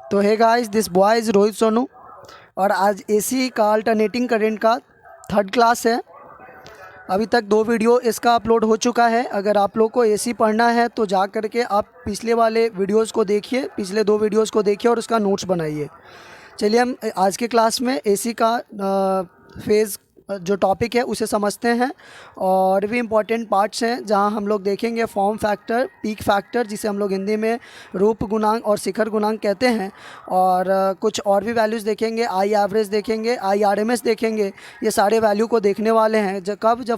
तो है guys, this boy is Rohit Sonu और आज एसी का अल्टरनेटिंग करंट का थर्ड क्लास है। अभी तक 2 वीडियो इसका अपलोड हो चुका है। अगर आप लोग को एसी पढ़ना है तो जा कर के आप पिछले वाले वीडियोस को देखिए, पिछले 2 वीडियोस को देखिए और उसका नोट्स बनाइए। चलिए हम आज के क्लास में एसी का फेज़ जो टॉपिक है उसे समझते हैं और भी इम्पॉर्टेंट पार्ट्स हैं जहां हम लोग देखेंगे फॉर्म फैक्टर, पीक फैक्टर जिसे हम लोग हिंदी में रूप गुणांक और शिखर गुणांक कहते हैं, और कुछ और भी वैल्यूज़ देखेंगे, आई एवरेज देखेंगे, आई आरएमएस देखेंगे। ये सारे वैल्यू को देखने वाले हैं जब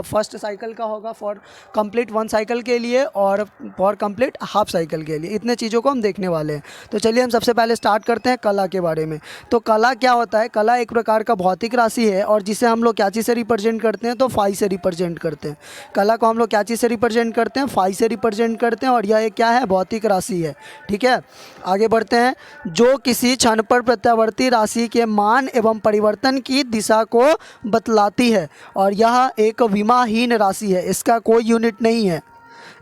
फर्स्ट साइकिल का होगा फॉर कंप्लीट 1 साइकिल के लिए और फॉर कंप्लीट हाफ साइकिल के लिए। इतने चीज़ों को हम देखने वाले हैं। तो चलिए हम सबसे पहले स्टार्ट करते हैं कला के बारे में। तो कला क्या होता है? कला एक प्रकार का भौतिक राशि है और जिसे हम लोग क्या चीज़ से रिप्रेजेंट करते हैं? तो फाई से रिप्रेजेंट करते हैं। कला को हम लोग क्या चीज़ से रिप्रेजेंट करते हैं? फाई से रिप्रेजेंट करते हैं और यह एक क्या है? भौतिक राशि है। ठीक है, आगे बढ़ते हैं। जो किसी क्षण पर प्रत्यावर्ती राशि के मान एवं परिवर्तन की दिशा को बतलाती है और यह एक विमाहीन राशि है। इसका कोई यूनिट नहीं है,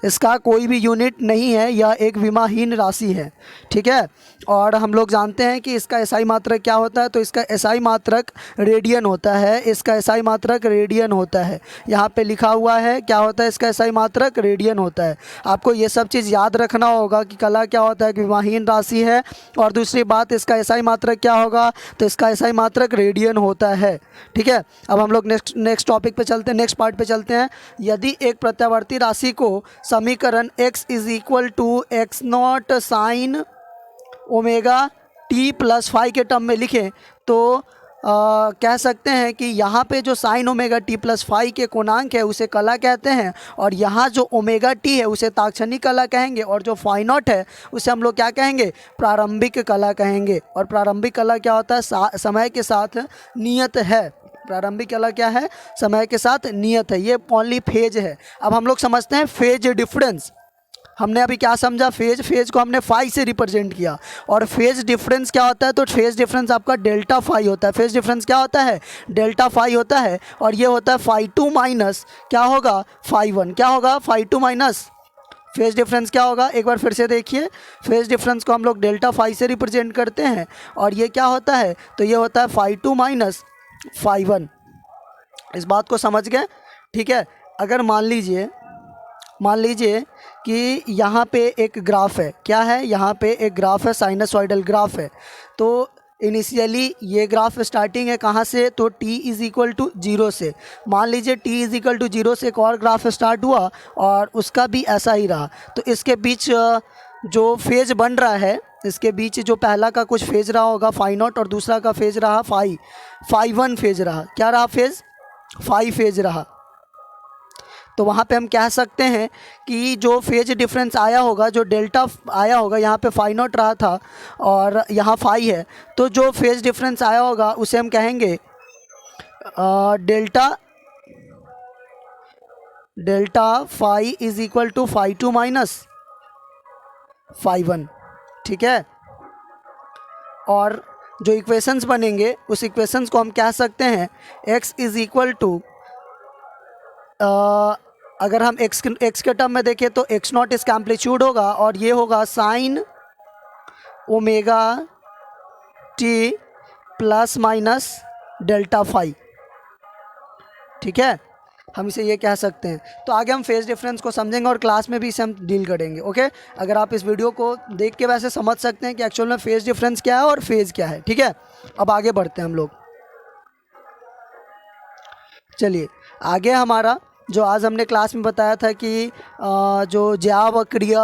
इसका कोई भी यूनिट नहीं है, यह एक विमाहीन राशि है। ठीक है, और हम लोग जानते हैं कि इसका एसआई मात्रक क्या होता है? तो इसका एसआई मात्रक रेडियन होता है। इसका एसआई मात्रक रेडियन होता है। यहाँ पे लिखा हुआ है क्या होता है? इसका एसआई मात्रक रेडियन होता है। आपको ये सब चीज़ याद रखना होगा कि कला क्या होता है, कि विमाहीन राशि है। और दूसरी बात, इसका एसआई मात्रक क्या होगा? तो इसका एसआई मात्रक रेडियन होता है। ठीक है, अब हम लोग नेक्स्ट टॉपिक पे चलते हैं, नेक्स्ट पार्ट पे चलते हैं। यदि एक प्रत्यावर्ती राशि को समीकरण x is equal to x not sine omega t plus phi के टर्म में लिखें तो कह सकते हैं कि यहाँ पे जो sine omega t plus phi के कोणांक है उसे कला कहते हैं, और यहाँ जो ओमेगा टी है उसे ताक्षणिक कला कहेंगे, और जो फाई नॉट है उसे हम लोग क्या कहेंगे? प्रारंभिक कला कहेंगे। और प्रारंभिक कला क्या होता है? समय के साथ नियत है। प्रारंभिक कला क्या है? समय के साथ नियत है। ये ओनली फेज है। अब हम लोग समझते हैं फेज डिफरेंस। हमने अभी क्या समझा? फेज को हमने फाई से रिप्रेजेंट किया। और फेज डिफरेंस क्या होता है? तो फेज डिफरेंस आपका डेल्टा फाई होता है। फेज डिफरेंस क्या होता है? डेल्टा फाई होता है। और ये होता है फाई टू माइनस क्या होगा? Phi one. क्या होगा? Phi two minus phase difference क्या होगा? एक बार फिर से देखिए, फेज डिफरेंस को हम लोग डेल्टा फाई से रिप्रेजेंट करते हैं और ये क्या होता है? तो ये होता है phi two minus phi one. इस बात को समझ गए? ठीक है, अगर मान लीजिए कि यहाँ पे एक ग्राफ है। क्या है? यहाँ पे एक ग्राफ है, साइनसॉइडल ग्राफ है। तो इनिशियली ये ग्राफ स्टार्टिंग है कहाँ से? तो t इज़ इक्वल टू 0 से। मान लीजिए t इज़ इक्वल टू 0 से एक और ग्राफ स्टार्ट हुआ और उसका भी ऐसा ही रहा। तो इसके बीच जो फेज बन रहा है, इसके बीच जो पहला का कुछ फेज रहा होगा फाई नॉट और दूसरा का फेज रहा फाई वन फेज रहा। क्या रहा? फेज फाई फेज रहा। तो वहाँ पे हम कह सकते हैं कि जो फेज डिफरेंस आया होगा, जो डेल्टा आया होगा, यहाँ पे फाई नॉट रहा था और यहाँ फाई है, तो जो फेज डिफरेंस आया होगा उसे हम कहेंगे delta phi is equal to phi two minus phi one. ठीक है, और जो इक्वेशंस बनेंगे उस इक्वेशंस को हम कह सकते हैं x इज इक्वल टू, अगर हम x के टर्म में देखें तो x नॉट इसका एम्पलीट्यूड होगा और ये होगा sine omega t plus minus delta phi. ठीक है, हम इसे ये कह सकते हैं। तो आगे हम फेज डिफरेंस को समझेंगे और क्लास में भी इसे हम डील करेंगे। ओके, अगर आप इस वीडियो को देख के वैसे समझ सकते हैं कि एक्चुअल में फेज डिफरेंस क्या है और फेज क्या है। ठीक है, अब आगे बढ़ते हैं हम लोग। चलिए आगे हमारा जो आज हमने क्लास में बताया था कि जो ज्यावक्रीय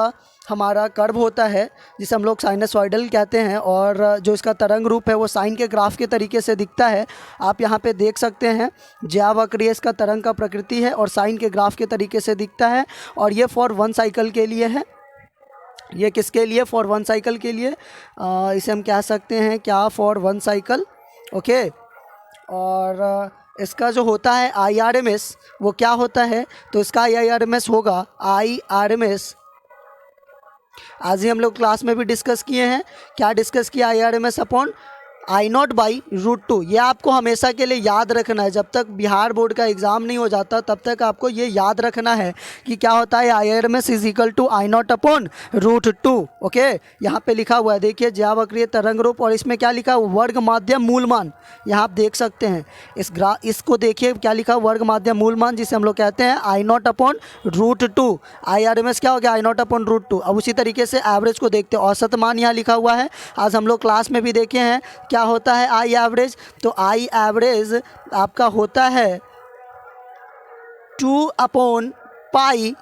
हमारा कर्व होता है जिसे हम लोग साइनसॉइडल कहते हैं, और जो इसका तरंग रूप है वो साइन के ग्राफ के तरीके से दिखता है। आप यहाँ पे देख सकते हैं ज्यावक्रीय इसका तरंग का प्रकृति है और साइन के ग्राफ के तरीके से दिखता है, और ये फॉर 1 साइकिल के लिए है। ये किसके लिए? फॉर 1 साइकिल के लिए। इसे हम कह सकते हैं क्या? For 1 cycle. ओके, और इसका जो होता है IRMS वो क्या होता है? तो इसका IRMS होगा IRMS। आज ही हम लोग क्लास में भी डिस्कस किए हैं। क्या डिस्कस किया? IRMS upon I0/√2। ये आपको हमेशा के लिए याद रखना है, जब तक बिहार बोर्ड का एग्ज़ाम नहीं हो जाता तब तक आपको ये याद रखना है कि क्या होता है IRMS = I0/√2। ओके, यहाँ पे लिखा हुआ है, देखिए ज्यावक्रीय तरंग रूप, और इसमें क्या लिखा है, वर्ग माध्यम मूल मान। यहाँ आप देख सकते हैं इसको देखिए क्या लिखा, वर्ग माध्यम मूल मान, जिसे हम लोग कहते हैं I0/√2। IRMS क्या हो गया, I0/√2। अब उसी तरीके से एवरेज को देखते हैं, औसत मान यहाँ लिखा हुआ है, आज हम लोग क्लास में भी देखे हैं क्या होता है आई एवरेज। तो आई एवरेज आपका होता है 2/π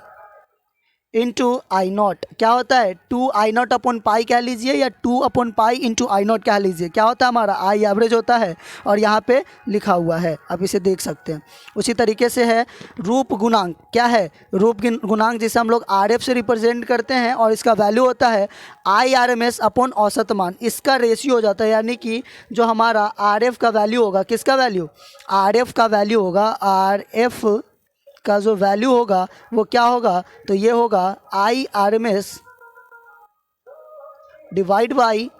इंटू I0। क्या होता है, 2I0/π कह लीजिए या 2/π इंटू I0 कह लीजिए। क्या होता है, हमारा आई एवरेज होता है, और यहाँ पे लिखा हुआ है, आप इसे देख सकते हैं। उसी तरीके से है रूप गुणांक। क्या है, रूप गुणांक जिसे हम लोग RF से रिप्रेजेंट करते हैं, और इसका वैल्यू होता है IRMS/औसत मान। इसका रेशियो हो जाता है, यानी कि जो हमारा RF का वैल्यू होगा, किसका वैल्यू, RF का वैल्यू होगा, RF का जो वैल्यू होगा वो क्या होगा, तो ये होगा IRMS डिवाइड बाई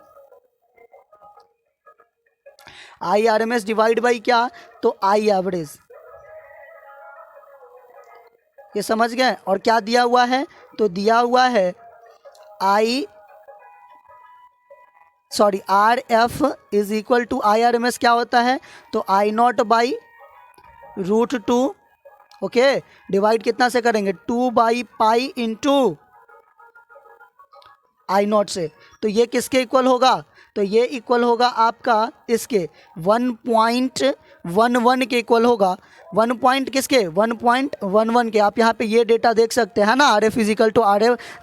क्या, तो आई एवरेज। ये समझ गए। और क्या दिया हुआ है, तो दिया हुआ है RF = IRMS क्या होता है, तो I0/√2। ओके, डिवाइड कितना से करेंगे, 2/π इंटू I0 से। तो ये किसके इक्वल होगा, तो ये इक्वल होगा आपका इसके 1.11 के इक्वल होगा। 1 पॉइंट किसके, 1.11 के। आप यहाँ पे ये डेटा देख सकते हैं ना, RF =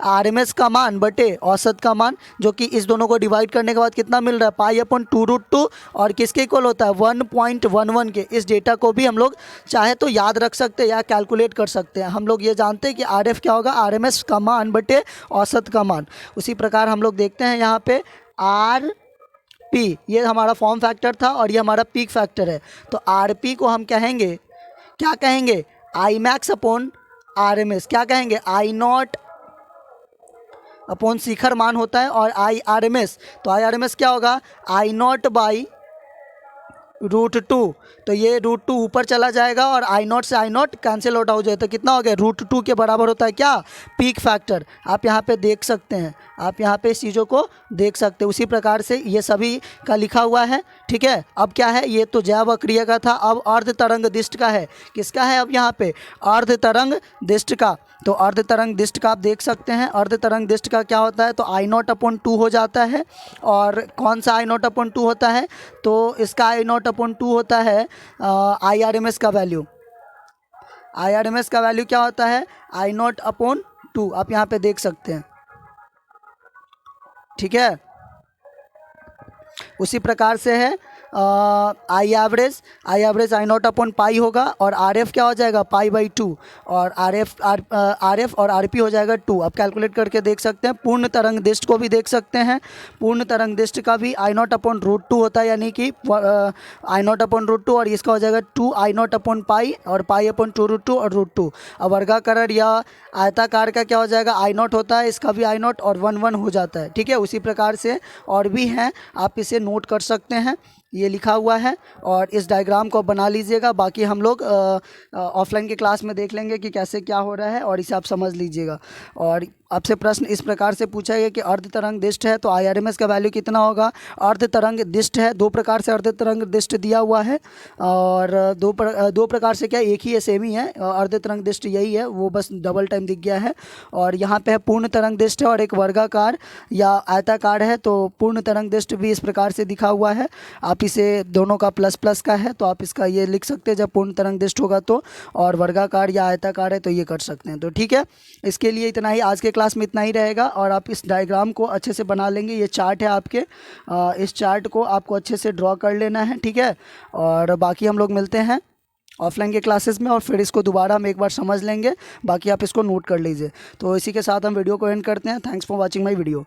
RMS का मान बटे औसत का मान, जो कि इस दोनों को डिवाइड करने के बाद कितना मिल रहा है, π/2√2, और किसके इक्वल होता है, 1.11 के। इस डेटा को भी हम लोग चाहे तो याद रख सकते हैं या कैलकुलेट कर सकते हैं। हम लोग ये जानते हैं कि RF क्या होगा, RMS का मान बटे औसत का मान। उसी प्रकार हम लोग देखते हैं यहाँ पे RP, ये हमारा फॉर्म फैक्टर था और ये हमारा पीक फैक्टर है। तो RP को हम कहेंगे, क्या कहेंगे, Imax/RMS। क्या कहेंगे, I0 शिखर मान होता है, और IRMS, तो IRMS क्या होगा, I0/√2। तो ये √2 ऊपर चला जाएगा और I0 से I0 कैंसिल आउट हो जाए, तो कितना हो गया, √2 के बराबर होता है क्या, पीक फैक्टर। आप यहाँ पे देख सकते हैं, आप यहाँ पे इस चीज़ों को देख सकते हैं। उसी प्रकार से ये सभी का लिखा हुआ है, ठीक है। अब क्या है, ये तो जैवक्रिय का था, अब अर्ध तरंग दिष्ट का है। किसका है, अब यहाँ पे अर्ध तरंग दिष्ट का। तो अर्ध तरंग दिष्ट का आप देख सकते हैं, अर्ध तरंग दिष्ट का क्या होता है, तो I0/2 हो जाता है। और कौन सा I0/2 होता है, तो इसका I0/2 होता है IRMS का वैल्यू। IRMS का वैल्यू क्या होता है, I0/2। आप यहाँ पे देख सकते हैं, ठीक है। उसी प्रकार से है आई एवरेज I0/π होगा, और RF क्या हो जाएगा, π/2, और RF और RP हो जाएगा 2। आप कैलकुलेट करके देख सकते हैं। पूर्ण तरंग दिष्ट को भी देख सकते हैं, पूर्ण तरंग दिष्ट का भी I0/√2 होता है, यानी कि I0/√2, और इसका हो जाएगा 2I0/π और π/2√2 और √2। अब वर्गाकार या आयताकार का क्या हो जाएगा, I0 होता है, इसका भी I0 और 1 हो जाता है, ठीक है। उसी प्रकार से और भी हैं, आप इसे नोट कर सकते हैं, ये लिखा हुआ है, और इस डायग्राम को बना लीजिएगा। बाकी हम लोग ऑफलाइन के क्लास में देख लेंगे कि कैसे क्या हो रहा है, और इसे आप समझ लीजिएगा। और आपसे प्रश्न इस प्रकार से पूछा गया कि अर्ध तरंग दिष्ट है तो IRMS का वैल्यू कितना होगा। अर्ध तरंग दिष्ट है, दो प्रकार से अर्ध तरंग दिष्ट दिया हुआ है, और दो प्रकार से क्या, एक ही है, सेम ही है। अर्ध तरंग दिष्ट यही है, वो बस डबल टाइम दिख गया है। और यहाँ पे है पूर्ण तरंग दिष्ट है, और एक वर्गाकार या आयताकार है, तो पूर्ण तरंग दिष्ट भी इस प्रकार से दिखा हुआ है। आप इसे दोनों का प्लस प्लस का है, तो आप इसका ये लिख सकते हैं जब पूर्ण तरंग दिष्ट होगा तो, और वर्गाकार या आयताकार है तो ये कर सकते हैं। तो ठीक है, इसके लिए इतना ही, आज के क्लास में इतना ही रहेगा। और आप इस डायग्राम को अच्छे से बना लेंगे, ये चार्ट है आपके, इस चार्ट को आपको अच्छे से ड्रॉ कर लेना है, ठीक है। और बाकी हम लोग मिलते हैं ऑफलाइन के क्लासेस में, और फिर इसको दोबारा हम एक बार समझ लेंगे, बाकी आप इसको नोट कर लीजिए। तो इसी के साथ हम वीडियो को एंड करते हैं। Thanks for watching my video.